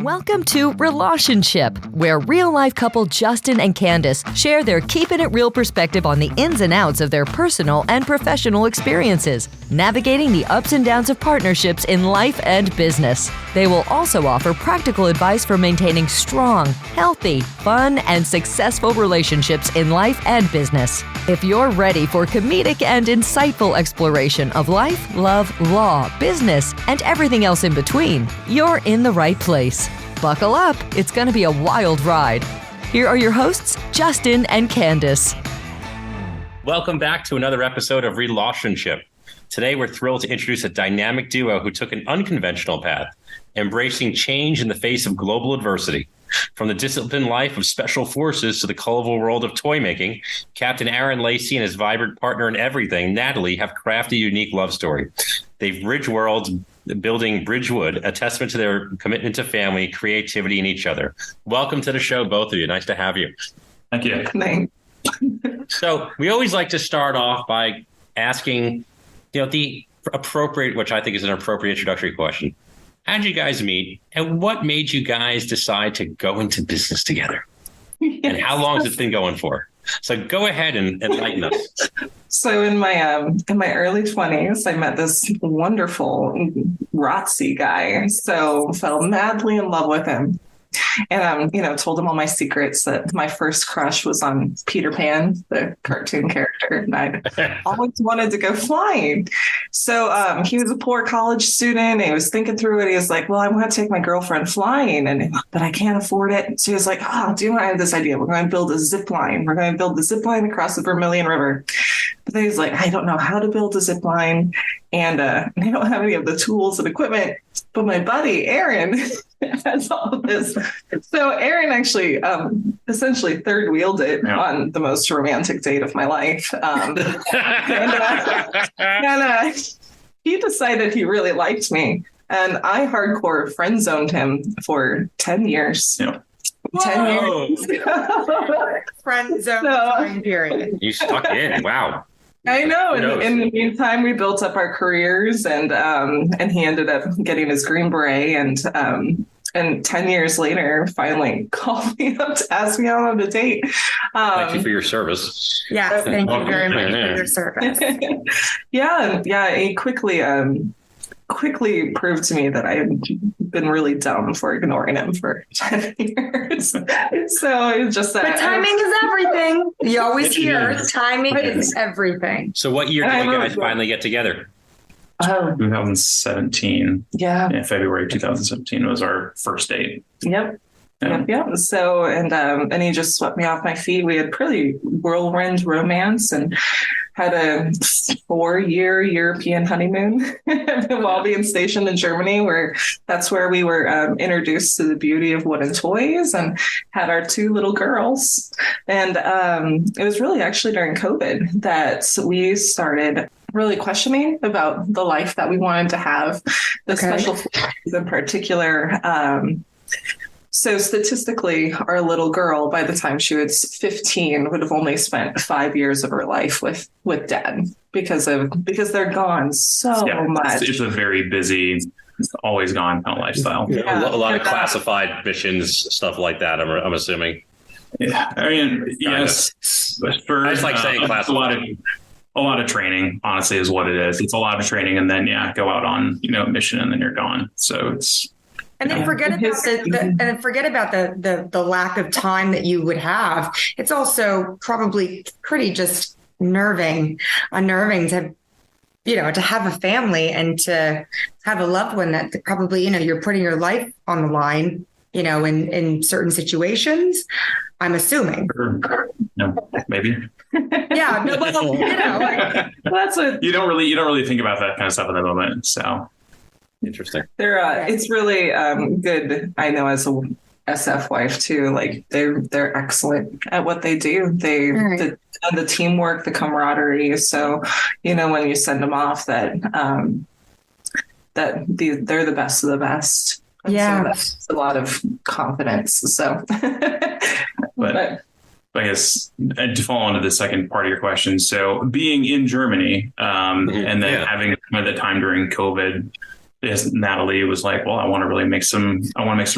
Welcome to Relationship, where real-life couple Justin and Candise share their keeping it real perspective on the ins and outs of their personal and professional experiences, navigating the ups and downs of partnerships in life and business. They will also offer practical advice for maintaining strong, healthy, fun, and successful relationships in life and business. If you're ready for comedic and insightful exploration of life, love, law, business, and everything else in between, you're in the right place. Buckle up, it's going to be a wild ride. Here are your hosts, Justin and Candise. Welcome back to another episode of Relationship. Today, we're thrilled to introduce a dynamic duo who took an unconventional path, embracing change in the face of global adversity. From the disciplined life of special forces to the colorful world of toy making, Captain Aaron Lacey and his vibrant partner in everything, Natalie, have crafted a unique love story. They've bridged worlds, building Bridgewood, a testament to their commitment to family, creativity, and each other. Welcome to the show, both of you. Nice to have you. Thank you. Thanks. So we always like to start off by asking, the appropriate, which I think is an appropriate introductory question. How did you guys meet, and what made you guys decide to go into business together? Yes. And how long has it been going for? So go ahead and enlighten us. So in my early 20s, I met this wonderful ROTC guy. So fell madly in love with him. And, told him all my secrets, that my first crush was on Peter Pan, the cartoon character. And I always wanted to go flying. So he was a poor college student. He was thinking through it. He was like, well, I want to take my girlfriend flying, but I can't afford it. So he was like, I have this idea. We're going to build a zip line. We're going to build the zip line across the Vermilion River. But then he's like, I don't know how to build a zip line. And I don't have any of the tools and equipment. But my buddy, Aaron, has all of this. So Aaron actually essentially third wheeled it on the most romantic date of my life. He decided he really liked me. And I hardcore friend zoned him for 10 years. Yeah. 10 years. Friend zone time period. You stuck in. Wow. I know. In the meantime, we built up our careers, and he ended up getting his Green Beret, and 10 years later, finally called me up to ask me out on a date. Thank you for your service. Yes, thank you very much for your service. He quickly proved to me that I had been really dumb for ignoring him for 10 years. So it was just that. But timing is everything. You always hear timing is everything. So what year did you guys finally get together? 2017. Yeah. In February 2017 was our first date. Yep. Yeah. So, and he just swept me off my feet. We had pretty whirlwind romance and had a 4-year European honeymoon while being stationed in Germany, that's where we were introduced to the beauty of wooden toys and had our 2 little girls. And it was really actually during COVID that we started really questioning about the life that we wanted to have, the special forces in particular. So statistically, our little girl, by the time she was 15, would have only spent 5 years of her life with dad because they're gone so much. It's a very busy, always gone kind of lifestyle. Yeah. A lot of classified missions, stuff like that, I'm assuming. Yeah, I mean, yes. For, I just like saying classified. A lot of training, honestly, is what it is. It's a lot of training, and then go out on mission, and then you're gone. So it's. And then forget about the lack of time that you would have. It's also probably pretty just unnerving to to have a family and to have a loved one that probably you're putting your life on the line. In certain situations, I'm assuming. No, maybe. Yeah, no, but that's what you don't really think about that kind of stuff at the moment. So. Interesting. It's really good. I know as a SF wife too, like they're excellent at what they do. The teamwork, the camaraderie. So, when you send them off they're the best of the best. And so that's a lot of confidence. So, but I guess to follow on to the second part of your question. So being in Germany, and then having kind of the time during COVID, Natalie was like, well, I want to make some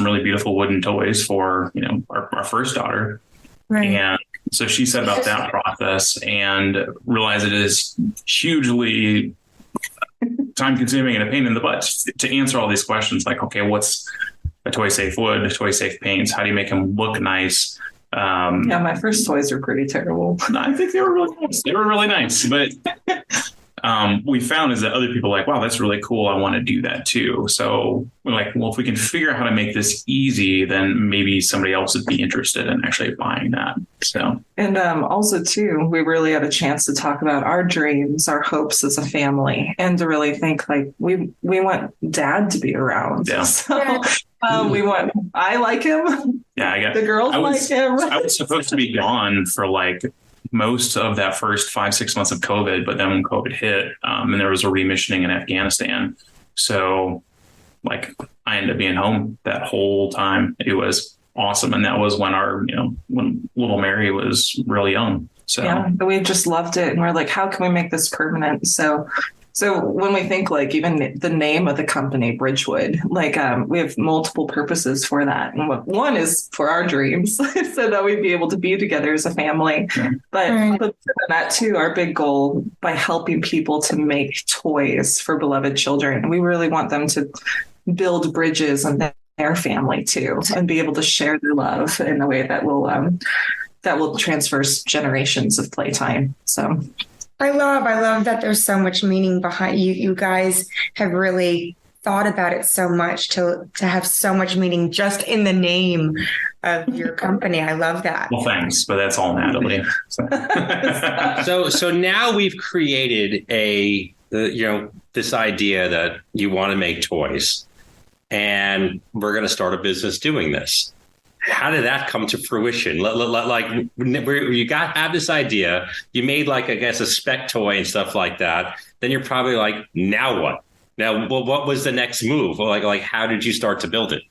really beautiful wooden toys for, our first daughter. Right. And so she set about that process and realized it is hugely time consuming and a pain in the butt to answer all these questions. Like, okay, what's a toy safe wood, a toy safe paints? How do you make them look nice? My first toys were pretty terrible. I think they were really nice. But we found is that other people are like, wow, that's really cool. I want to do that too. So we're like, well, if we can figure out how to make this easy, then maybe somebody else would be interested in actually buying that. So, and also too, we really had a chance to talk about our dreams, our hopes as a family, and to really think like we want Dad to be around. Yeah. So I like him. Yeah, I guess the girls like him. I was supposed to be gone for like most of that first 5-6 months of COVID, but then when COVID hit, and there was a remissioning in Afghanistan, so like I ended up being home that whole time. It was awesome, and that was when when little Mary was really young. So yeah, we just loved it, and we're like, how can we make this permanent? So when we think like even the name of the company, Bridgewood, like we have multiple purposes for that. And one is for our dreams so that we'd be able to be together as a family. Yeah. But that too, our big goal by helping people to make toys for beloved children, we really want them to build bridges and their family too, and be able to share their love in a way that will transverse generations of playtime. So I love that there's so much meaning behind you. You guys have really thought about it so much to have so much meaning just in the name of your company. I love that. Well, thanks, but that's all Natalie. So now we've created this idea that you want to make toys, and we're going to start a business doing this. How did that come to fruition? Like you have this idea, you made like, I guess, a spec toy and stuff like that. Then you're probably like, now what? Now, well, what was the next move? Like, how did you start to build it?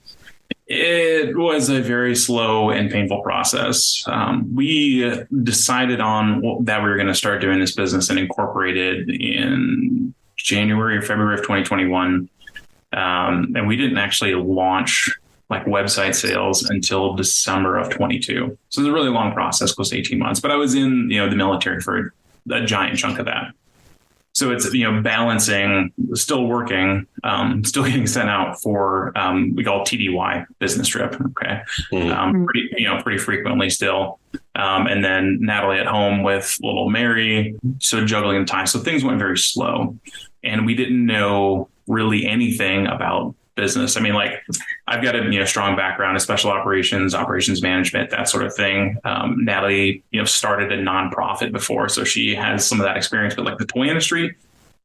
It was a very slow and painful process. We decided that we were going to start doing this business and incorporated in January or February of 2021. And we didn't actually launch like website sales until December of 22. So it was a really long process, close to 18 months, but I was in, the military for a giant chunk of that. So it's, balancing, still working, still getting sent out for, we call TDY, business trip. Okay. Pretty frequently still. And then Natalie at home with little Mary. So juggling the time. So things went very slow, and we didn't know really anything about business. I mean, like I've got a strong background in special operations management, that sort of thing. Natalie, started a nonprofit before, so she has some of that experience. But like the toy industry,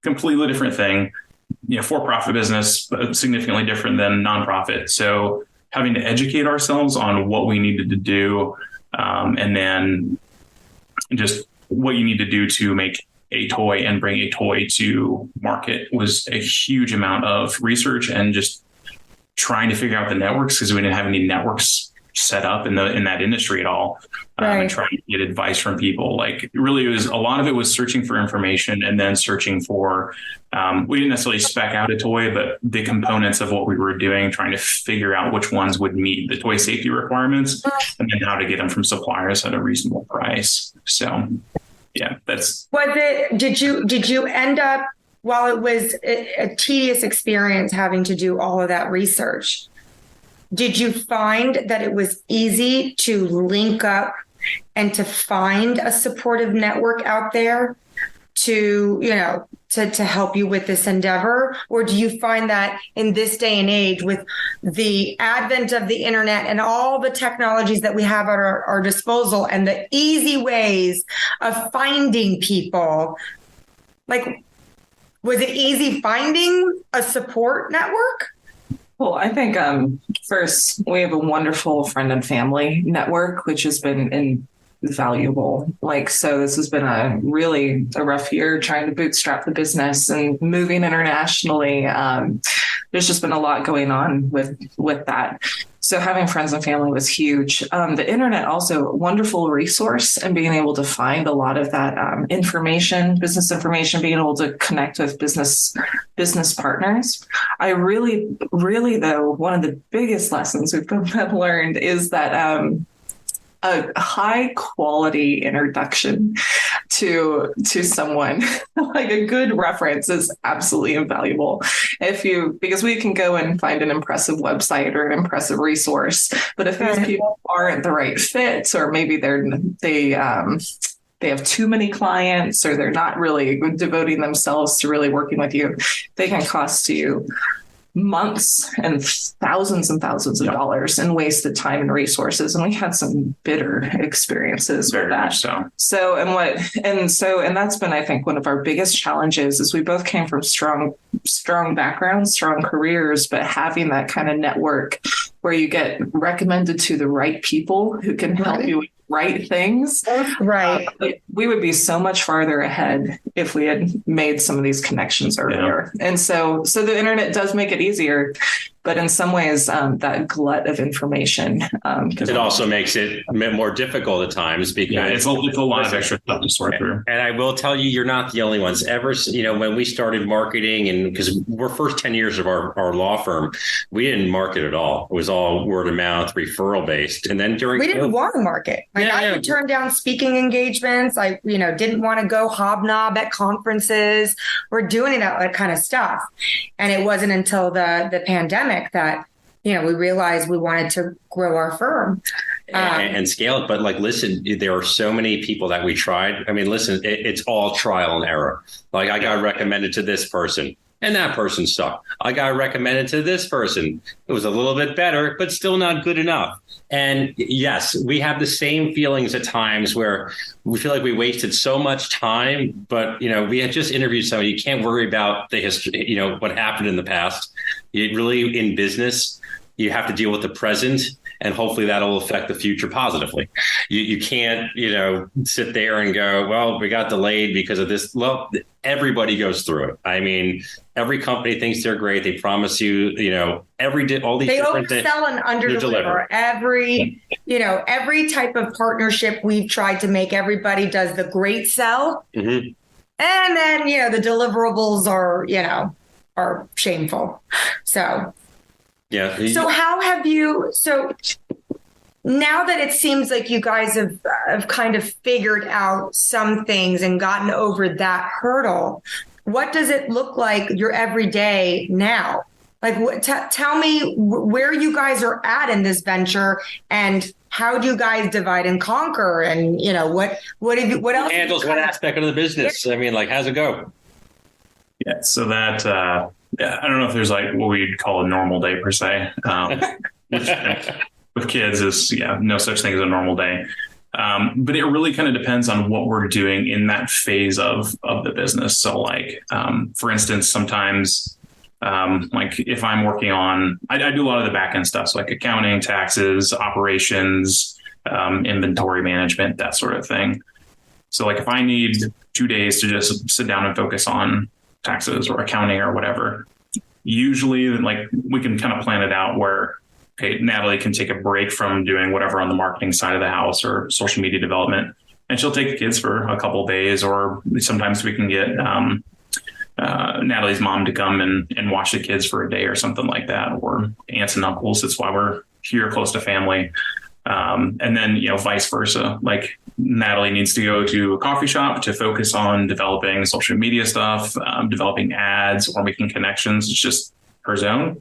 completely different thing. For-profit business, significantly different than nonprofit. So having to educate ourselves on what we needed to do, and then just what you need to do to make a toy and bring a toy to market was a huge amount of research and just trying to figure out the networks, because we didn't have any networks set up in that industry at all. Right. And trying to get advice from people. Like really, a lot of it was searching for information and then searching for, we didn't necessarily spec out a toy, but the components of what we were doing, trying to figure out which ones would meet the toy safety requirements and then how to get them from suppliers at a reasonable price. So yeah, did you end up, while it was a tedious experience having to do all of that research, did you find that it was easy to link up and to find a supportive network out there to help you with this endeavor? Or do you find that in this day and age, with the advent of the internet and all the technologies that we have at our disposal and the easy ways of finding people, like, was it easy finding a support network? Well, I think first, we have a wonderful friend and family network, which has been invaluable. So this has been a rough year trying to bootstrap the business and moving internationally. There's just been a lot going on with that. So having friends and family was huge. The internet also a wonderful resource, and being able to find a lot of that information, business information, being able to connect with business partners. I really, though, one of the biggest lessons we've learned is that a high quality introduction to someone, like a good reference, is absolutely invaluable. Because we can go and find an impressive website or an impressive resource, but if these people aren't the right fit, or maybe they have too many clients, or they're not really devoting themselves to really working with you, they can cost you months and thousands of dollars in wasted time and resources. And we had some bitter experiences with that. And that's been, I think, one of our biggest challenges is we both came from strong backgrounds, strong careers, but having that kind of network where you get recommended to the right people who can help you with right things. Right. We would be so much farther ahead if we had made some of these connections earlier. Yeah. And so the internet does make it easier, but in some ways, that glut of information. It also makes it more difficult at times because it's a lot of extra stuff to sort through. And I will tell you, you're not the only ones. When we started marketing, and because we're first 10 years of our law firm, we didn't market at all. It was all word of mouth, referral based. And then we didn't want to market. I could turn down speaking engagements. I, didn't want to go hobnob at conferences or do any of that kind of stuff. And it wasn't until the pandemic that, we realized we wanted to grow our firm. And scale it. But listen, there are so many people that we tried. I mean, listen, it's all trial and error. I got recommended to this person and that person sucked. I got recommended to this person. It was a little bit better, but still not good enough. And yes, we have the same feelings at times where we feel like we wasted so much time, but, we had just interviewed somebody. You can't worry about the history, what happened in the past. You really, in business, you have to deal with the present, and hopefully that'll affect the future positively. You can't, sit there and go, well, we got delayed because of this. Well, everybody goes through it. I mean, every company thinks they're great. They promise you, all these different things. They oversell and underdeliver. Every type of partnership we've tried to make, everybody does the great sell. Mm-hmm. And then, the deliverables are shameful. So. Yeah. So how have you, now that it seems like you guys have kind of figured out some things and gotten over that hurdle, what does it look like your everyday now? Tell me where you guys are at in this venture, and how do you guys divide and conquer? And, what else handles what aspect of the business? I mean, how's it go? Yeah. So that, I don't know if there's what we'd call a normal day per se, which with kids is, no such thing as a normal day. But it really kind of depends on what we're doing in that phase of the business. So for instance, sometimes if I'm working on, I do a lot of the back end stuff. So accounting, taxes, operations, inventory management, that sort of thing. So if I need 2 days to just sit down and focus on taxes or accounting or whatever, usually we can kind of plan it out where, okay, Natalie can take a break from doing whatever on the marketing side of the house or social media development, and she'll take the kids for a couple of days, or sometimes we can get Natalie's mom to come and watch the kids for a day or something like that, or aunts and uncles. That's why we're here close to family. And then, vice versa. Natalie needs to go to a coffee shop to focus on developing social media stuff, developing ads, or making connections. It's just her zone.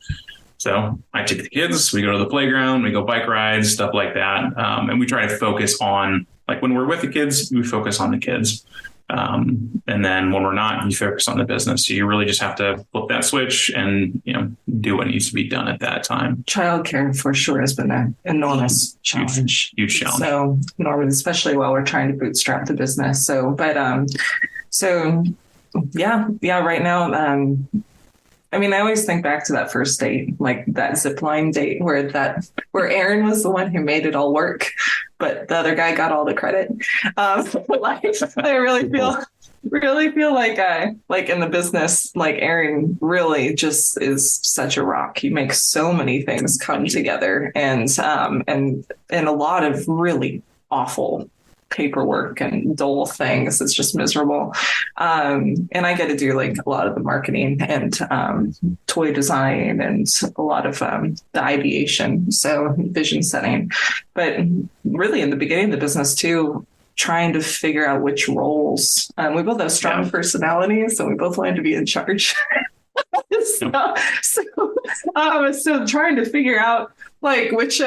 So I take the kids, we go to the playground, we go bike rides, stuff like that. And we try to focus on, when we're with the kids, we focus on the kids. And then when we're not, you focus on the business. So you really just have to flip that switch and, do what needs to be done at that time. Childcare for sure has been an enormous challenge. Huge challenge. So enormous, especially while we're trying to bootstrap the business. So, but, right now, I always think back to that first date, that zip line date where Aaron was the one who made it all work, but the other guy got all the credit. I really feel really feel like in the business, like Aaron really just is such a rock. He makes so many things come together, and a lot of really awful paperwork and dull things. It's just miserable. And I get to do like a lot of the marketing and toy design and a lot of the ideation, so vision setting. But really in the beginning of the business too, trying to figure out which roles. We both have strong personalities, so we both wanted to be in charge. So trying to figure out like which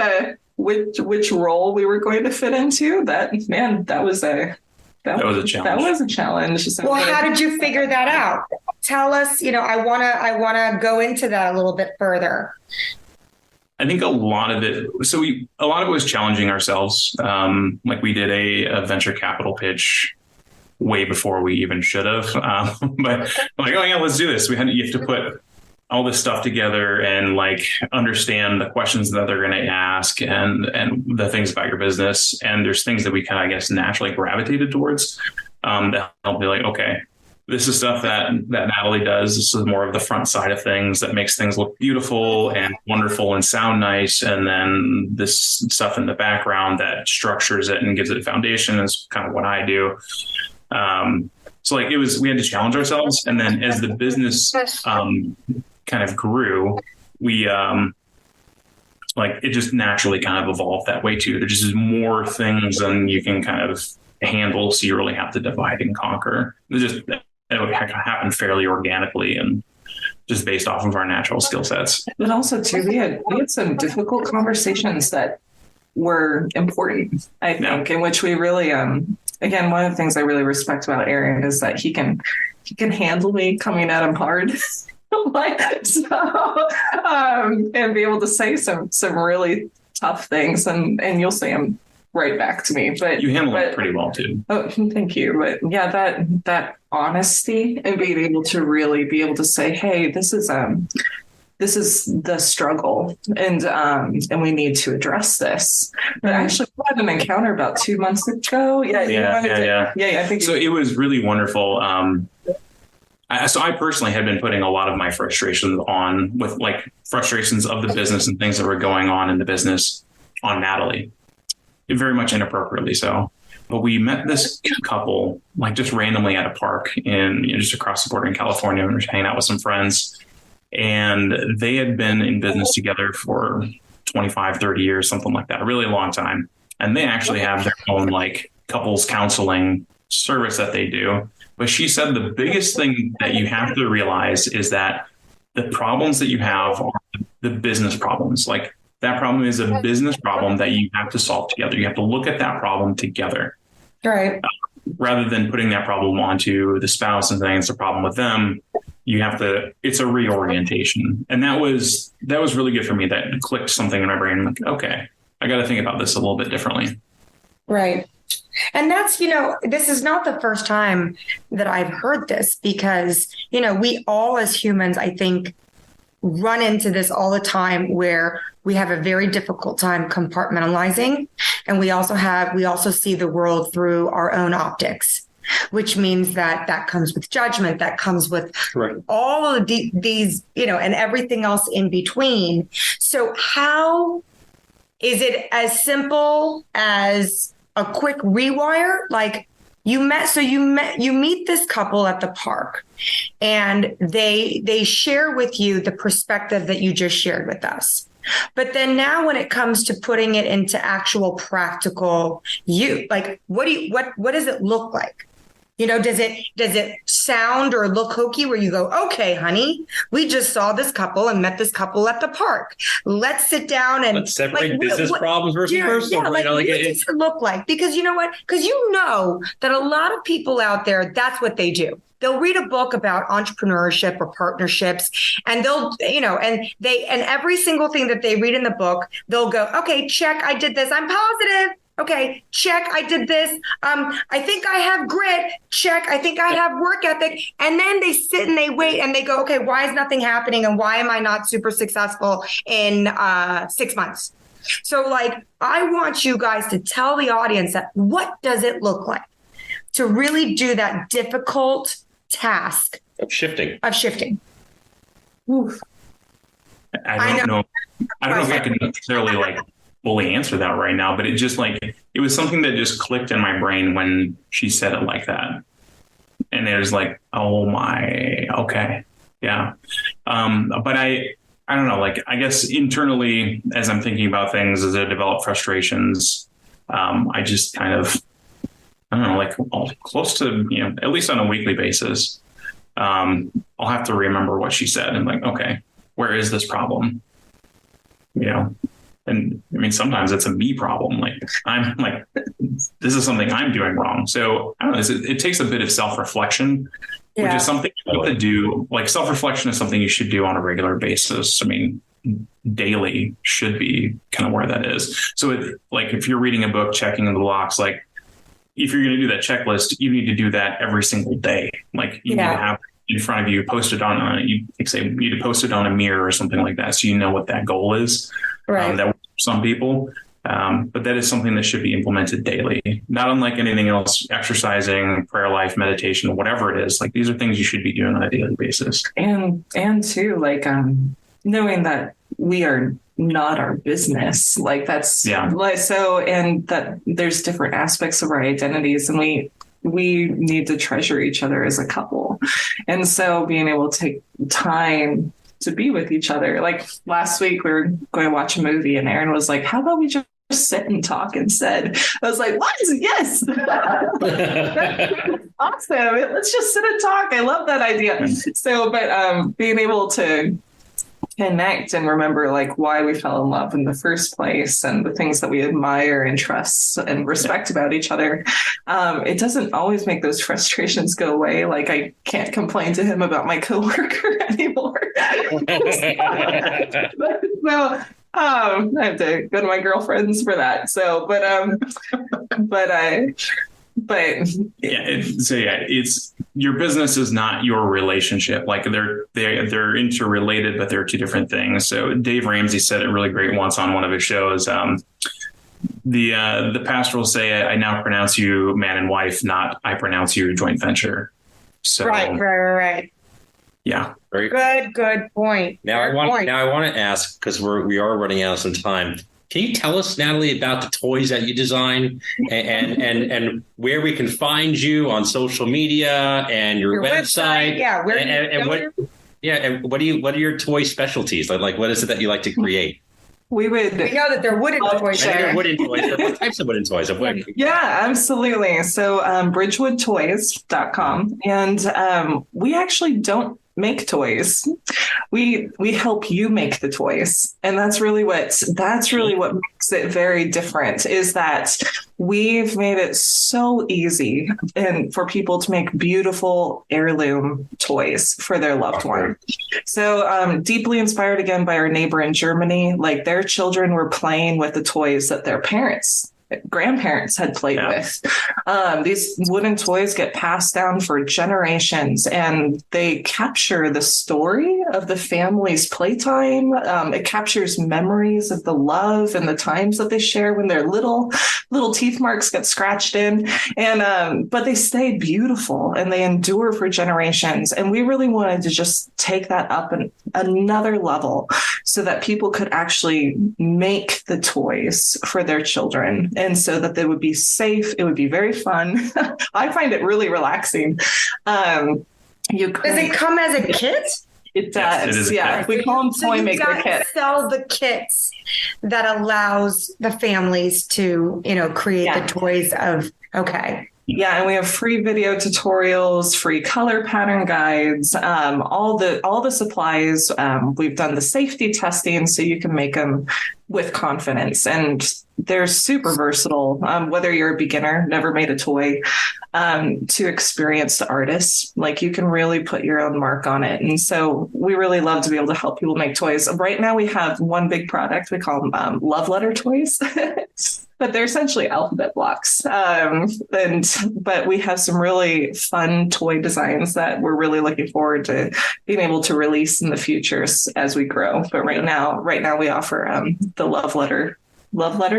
role we were going to fit into. That was a challenge. That was a challenge. So well, how did you figure that out? Tell us. I wanna go into that a little bit further. I think a lot of it was challenging ourselves. Like we did a venture capital pitch way before we even should have. But I'm like, oh yeah, let's do this. You have to put all this stuff together and like understand the questions that they're going to ask and the things about your business. And there's things that we kind of, I guess, naturally gravitated towards that help be like, okay, this is stuff that Natalie does. This is more of the front side of things that makes things look beautiful and wonderful and sound nice. And then this stuff in the background that structures it and gives it a foundation is kind of what I do. So like we had to challenge ourselves. And then as the business kind of grew, we like it just naturally kind of evolved that way too. There's just more things than you can kind of handle. So you really have to divide and conquer. It would happen fairly organically and just based off of our natural skill sets. But also too, we had some difficult conversations that were important, I think, in which we really, again, one of the things I really respect about Aaron is that he can handle me coming at him hard. And be able to say some really tough things, and you'll see him right back to me. But you handle it pretty well too. Oh, thank you. But yeah, that honesty and being able to really be able to say, hey, this is the struggle, and we need to address this. But actually, we had an encounter about 2 months ago. Yeah. I think so. It was really wonderful. So I personally had been putting a lot of my frustrations on with like frustrations of the business and things that were going on in the business on Natalie, very much inappropriately so. But we met this couple like just randomly at a park just across the border in California. We were hanging out with some friends, and they had been in business together for 25, 30 years, something like that, a really long time. And they actually have their own like couples counseling service that they do. But she said the biggest thing that you have to realize is that the problems that you have are the business problems. Like that problem is a business problem that you have to solve together. You have to look at that problem together. Right. Rather than putting that problem onto the spouse and saying it's a problem with them, it's a reorientation. And that was really good for me. That clicked something in my brain. I'm like, okay, I got to think about this a little bit differently. Right. And that's, this is not the first time that I've heard this because, we all as humans, I think, run into this all the time where we have a very difficult time compartmentalizing. And we also see the world through our own optics, which means that comes with judgment, that comes with all of these, and everything else in between. So how is it as simple as a quick rewire? Like you meet this couple at the park and they share with you the perspective that you just shared with us. But then now when it comes to putting it into actual practical like what does it look like? Does it sound or look hokey where you go, okay, honey, we just saw this couple and met this couple at the park. Let's sit down and let's separate business problems versus personal. Yeah, what does it look like? Because you know what? Because that a lot of people out there, that's what they do. They'll read a book about entrepreneurship or partnerships, and they'll, and every single thing that they read in the book, they'll go, okay, check, I did this. I'm positive. Okay, check, I did this. I think I have grit. Check, I think I have work ethic. And then they sit and they wait and they go, okay, why is nothing happening? And why am I not super successful in 6 months? So I want you guys to tell the audience that what does it look like? to really do that difficult task of shifting. Oof. I don't know if I can necessarily like fully answer that right now, but it just like, it was something that just clicked in my brain when she said it like that. And it was like, oh my, okay. Yeah. But I don't know, like, I guess internally, as I'm thinking about things, as I develop frustrations, I just kind of, I don't know, like close to, at least on a weekly basis, I'll have to remember what she said and like, okay, where is this problem? And I mean, sometimes it's a me problem. Like I'm like, this is something I'm doing wrong. So I don't know, it takes a bit of self-reflection, which is something you have to do. Like self-reflection is something you should do on a regular basis. I mean, daily should be kind of where that is. So like if you're reading a book, checking the blocks, like if you're going to do that checklist, you need to do that every single day. Like you need to have it in front of you, post it on you need to post it on a mirror or something like that. So you know what that goal is. Right. That works for some people. But that is something that should be implemented daily, not unlike anything else, exercising, prayer life, meditation, whatever it is. Like these are things you should be doing on a daily basis. And too, like, knowing that we are not our business, like that's like, so, and that there's different aspects of our identities, and we need to treasure each other as a couple. And so being able to take time to be with each other. Like last week we were going to watch a movie and Aaron was like, how about we just sit and talk instead? I was like, what? Yes. Awesome. Let's just sit and talk. I love that idea. So, but being able to connect and remember like why we fell in love in the first place and the things that we admire and trust and respect about each other. It doesn't always make those frustrations go away. Like I can't complain to him about my coworker anymore. So I have to go to my girlfriends for that. So, it's your business is not your relationship. Like they're interrelated, but they're two different things. So Dave Ramsey said it really great once on one of his shows. The pastor will say, I now pronounce you man and wife, not I pronounce you joint venture. So right. Yeah. Very good point. Now I want to ask, because we are running out of some time. Can you tell us, Natalie, about the toys that you design and where we can find you on social media and your website? Yeah. What are your toy specialties? Like what is it that you like to create? We know that they're wooden toys. They're wooden toys. What types of wooden toys? Yeah, absolutely. So bridgewoodtoys.com. And we actually don't make toys. We help you make the toys. And that's really what makes it very different, is that we've made it so easy and for people to make beautiful heirloom toys for their loved one. So deeply inspired again by our neighbor in Germany, like their children were playing with the toys that their grandparents had played with. These wooden toys get passed down for generations, and they capture the story of the family's playtime. It captures memories of the love and the times that they share when they're little teeth marks get scratched in, and but they stay beautiful and they endure for generations. And we really wanted to just take that up another level so that people could actually make the toys for their children. And so that they would be safe. It would be very fun. I find it really relaxing. Does it come as a kit? It does. Yeah. We call them toy maker kits. Sell the kits that allows the families to, create the toys of, okay. Yeah, and we have free video tutorials, free color pattern guides, all the supplies. We've done the safety testing so you can make them with confidence, and they're super versatile. Whether you're a beginner, never made a toy, to experienced artists, like you can really put your own mark on it. And so we really love to be able to help people make toys. Right now we have one big product. We call them love letter toys. But they're essentially alphabet blocks. But we have some really fun toy designs that we're really looking forward to being able to release in the future as we grow. But right now we offer the love letter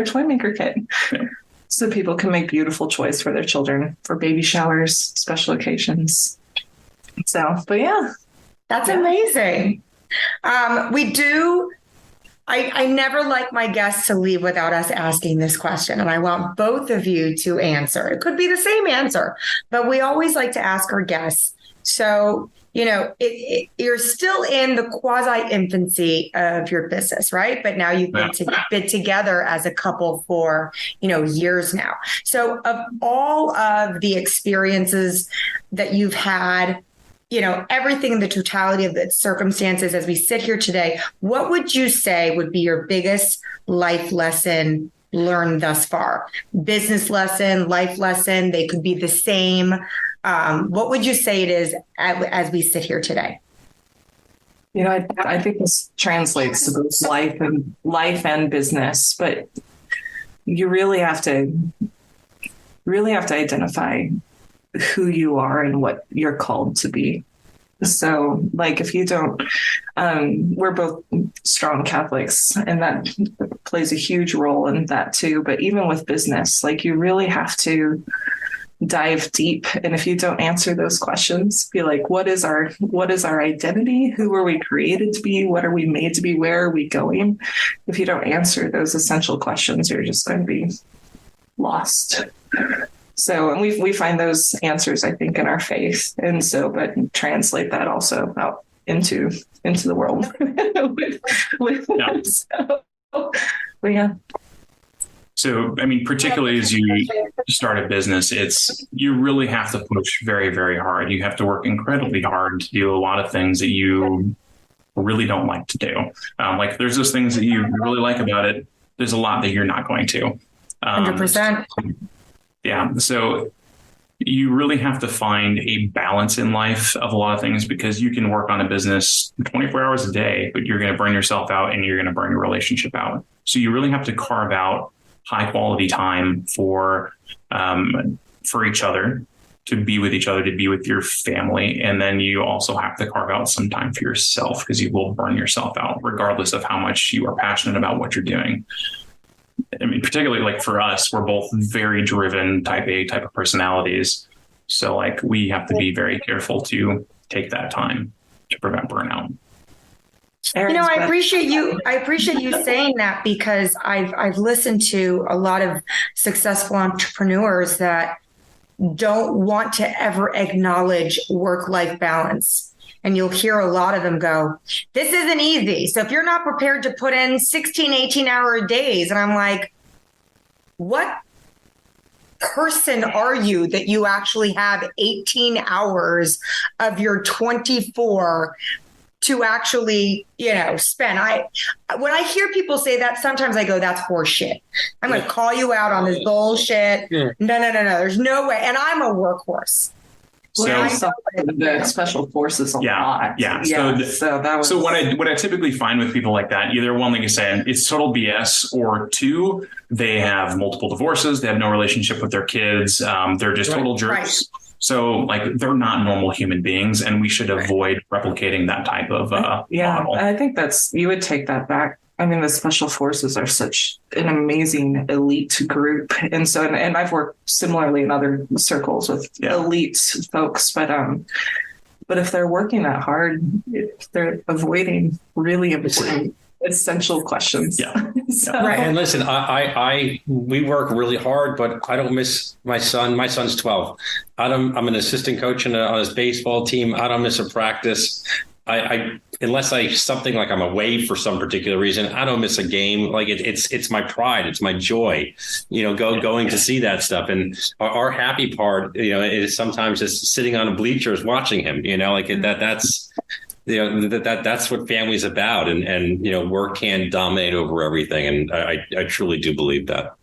toy maker kit. so people can make beautiful choice for their children for baby showers, special occasions. So, but yeah. That's amazing. I never like my guests to leave without us asking this question, and I want both of you to answer. It could be the same answer, but we always like to ask our guests. So, you're still in the quasi-infancy of your business, right? But now you've been together as a couple for, years now. So of all of the experiences that you've had, everything, the totality of the circumstances as we sit here today, what would you say would be your biggest life lesson learned thus far? Business lesson, life lesson, they could be the same. What would you say it is as we sit here today? I think this translates to both life and business, but you really have to identify who you are and what you're called to be. So like, if you don't, we're both strong Catholics, and that plays a huge role in that too. But even with business, like, you really have to dive deep. And if you don't answer those questions, be like, what is our identity? Who are we created to be? What are we made to be? Where are we going? If you don't answer those essential questions, you're just going to be lost. So, and we find those answers, I think, in our faith. And so, but translate that also out into the world. So, I mean, particularly as you start a business, you really have to push very, very hard. You have to work incredibly hard to do a lot of things that you really don't like to do. Like, there's those things that you really like about it. There's a lot that you're not going to. 100%. Yeah. So you really have to find a balance in life of a lot of things, because you can work on a business 24 hours a day, but you're going to burn yourself out and you're going to burn your relationship out. So you really have to carve out high quality time for each other, to be with each other, to be with your family. And then you also have to carve out some time for yourself, because you will burn yourself out regardless of how much you are passionate about what you're doing. I mean, particularly like for us, we're both very driven type A type of personalities. So like, we have to be very careful to take that time to prevent burnout. I appreciate you saying that, because I've listened to a lot of successful entrepreneurs that don't want to ever acknowledge work-life balance. And you'll hear a lot of them go, this isn't easy. So if you're not prepared to put in 16, 18-hour days, and I'm like, what person are you that you actually have 18 hours of your 24 to actually, spend? When I hear people say that, sometimes I go, that's horseshit. I'm going to call you out on this bullshit. Yeah. No. There's no way. And I'm a workhorse. So the special forces a lot. Yeah. So what I typically find with people like that, either one, like you said, it's total BS, or two, they have multiple divorces, they have no relationship with their kids, they're just total jerks. Right. So like, they're not normal human beings, and we should avoid replicating that type of model. I think you would take that back. I mean, the special forces are such an amazing elite group. And so, and I've worked similarly in other circles with elite folks, but if they're working that hard, they're avoiding really important essential questions. Yeah. Right. And listen, we work really hard, but I don't miss my son. My son's 12. I'm an assistant coach on his baseball team. I don't miss a practice. Unless something like I'm away for some particular reason, I don't miss a game. Like it's my pride. It's my joy, going to see that stuff. And our happy part, is sometimes just sitting on the bleachers watching him, that's what family's about. And work can dominate over everything. And I truly do believe that.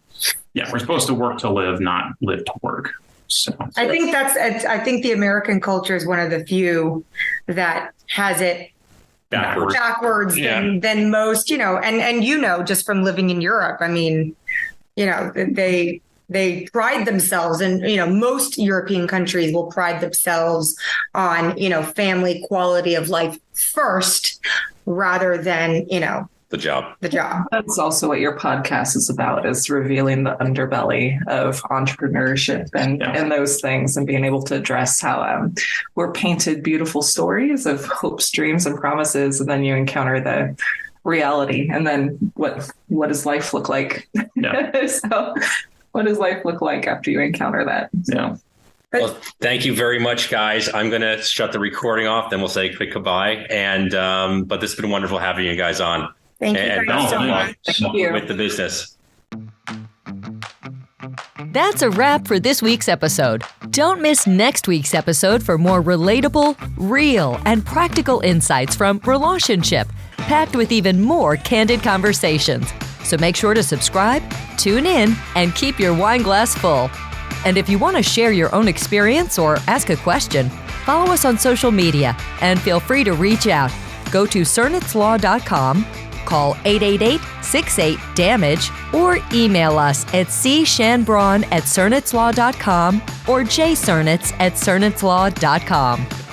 Yeah. We're supposed to work to live, not live to work. So I think the American culture is one of the few that has it backwards than most, and just from living in Europe, I mean, they pride themselves, and most European countries will pride themselves on family quality of life first, rather than the job. That's also what your podcast is about, is revealing the underbelly of entrepreneurship and those things, and being able to address how we're painted beautiful stories of hopes, dreams, and promises, and then you encounter the reality, and then what does life look like? Yeah. So what does life look like after you encounter that? Yeah. Well, thank you very much, guys. I'm going to shut the recording off, then we'll say a quick goodbye. And but this has been wonderful having you guys on. Thank you and so much. With the business. That's a wrap for this week's episode. Don't miss next week's episode for more relatable, real, and practical insights from Relationship, packed with even more candid conversations. So make sure to subscribe, tune in, and keep your wine glass full. And if you want to share your own experience or ask a question, follow us on social media and feel free to reach out. Go to CernitzLaw.com, call 888-68-DAMAGE, or email us at cshanbron@CernitzLaw.com or jcernitz@CernitzLaw.com.